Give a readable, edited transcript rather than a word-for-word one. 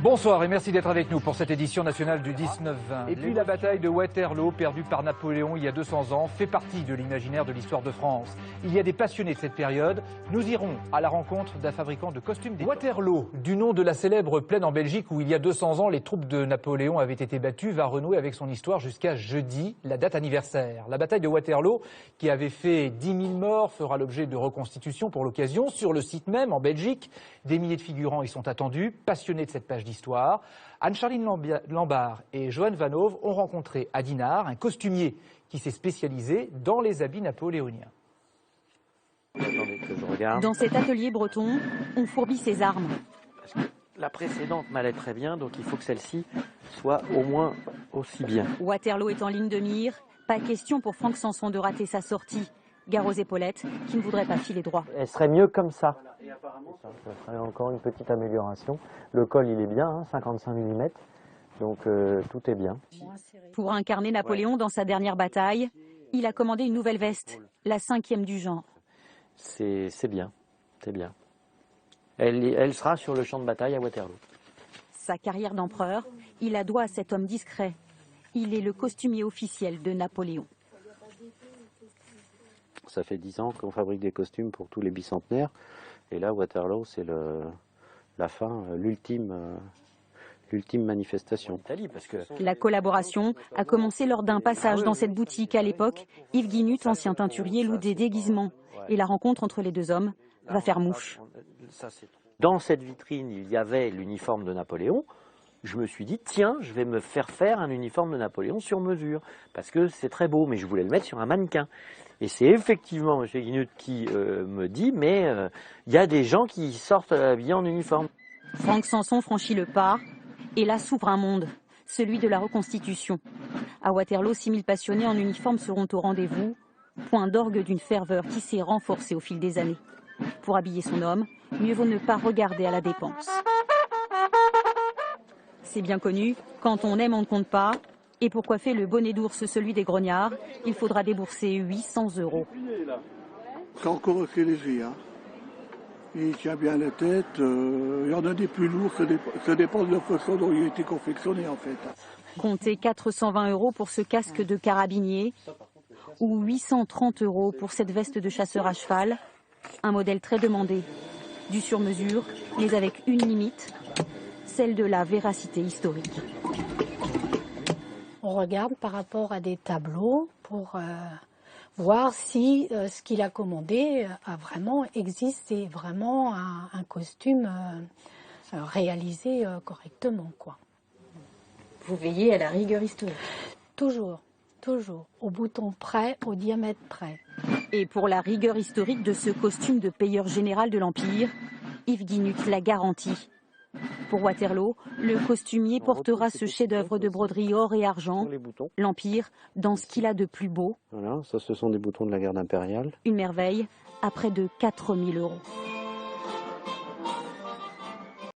Bonsoir et merci d'être avec nous pour cette édition nationale du 19-20. Et puis la bataille de Waterloo, perdue par Napoléon il y a 200 ans, fait partie de l'imaginaire de l'histoire de France. Il y a des passionnés de cette période. Nous irons à la rencontre d'un fabricant de costumes d'époque. Waterloo, du nom de la célèbre plaine en Belgique où il y a 200 ans les troupes de Napoléon avaient été battues, va renouer avec son histoire jusqu'à jeudi, la date anniversaire. La bataille de Waterloo, qui avait fait 10 000 morts, fera l'objet de reconstitutions pour l'occasion. Sur le site même, en Belgique, des milliers de figurants y sont attendus, passionnés de cette page d'histoire. Anne-Charline Lambard et Joanne Vanhove ont rencontré à Dinard un costumier qui s'est spécialisé dans les habits napoléoniens. Attendez que je regarde. Dans cet atelier breton, on fourbit ses armes. Parce que la précédente m'allait très bien, donc il faut que celle-ci soit au moins aussi bien. Waterloo est en ligne de mire. Pas question pour Franck Sanson de rater sa sortie. Gare aux épaulettes, qui ne voudrait pas filer droit. Elle serait mieux comme ça. Ça serait encore une petite amélioration. Le col, il est bien, hein, 55 mm, donc tout est bien. Pour incarner Napoléon dans sa dernière bataille, il a commandé une nouvelle veste, la 5e du genre. C'est bien, c'est bien. Elle sera sur le champ de bataille à Waterloo. Sa carrière d'empereur, il la doit à cet homme discret. Il est le costumier officiel de Napoléon. Ça fait 10 ans qu'on fabrique des costumes pour tous les bicentenaires. Et là, Waterloo, c'est la fin, l'ultime manifestation. La collaboration a commencé lors d'un passage dans cette boutique. À l'époque, Yves Guinut, ancien teinturier, loue des déguisements. Et la rencontre entre les deux hommes va faire mouche. Dans cette vitrine, il y avait l'uniforme de Napoléon. Je me suis dit, tiens, je vais me faire un uniforme de Napoléon sur mesure, parce que c'est très beau, mais je voulais le mettre sur un mannequin. Et c'est effectivement M. Guinut qui me dit, mais il y a des gens qui sortent habillés en uniforme. Franck Sanson franchit le pas, et là s'ouvre un monde, celui de la reconstitution. À Waterloo, 6000 passionnés en uniforme seront au rendez-vous, point d'orgue d'une ferveur qui s'est renforcée au fil des années. Pour habiller son homme, mieux vaut ne pas regarder à la dépense. C'est bien connu, quand on aime on ne compte pas, et pour coiffer le bonnet d'ours, celui des grognards, il faudra débourser 800 €. C'est encore assez léger, hein. Il tient bien la tête, il y en a des plus lourds, ça dépend de la façon dont il a été confectionné en fait. Comptez 420 € pour ce casque de carabinier, ou 830 € pour cette veste de chasseur à cheval, un modèle très demandé, du sur-mesure, mais avec une limite, celle de la véracité historique. On regarde par rapport à des tableaux pour voir si ce qu'il a commandé a vraiment existé, vraiment un costume réalisé correctement, quoi. Vous veillez à la rigueur historique. Toujours, toujours, au bouton près, au diamètre près. Et pour la rigueur historique de ce costume de payeur général de l'Empire, Yves Guinut la garantit. Pour Waterloo, le costumier portera ce chef-d'œuvre de broderie or et argent, l'Empire, dans ce qu'il a de plus beau. Voilà, ça ce sont des boutons de la garde impériale. Une merveille à près de 4000 €.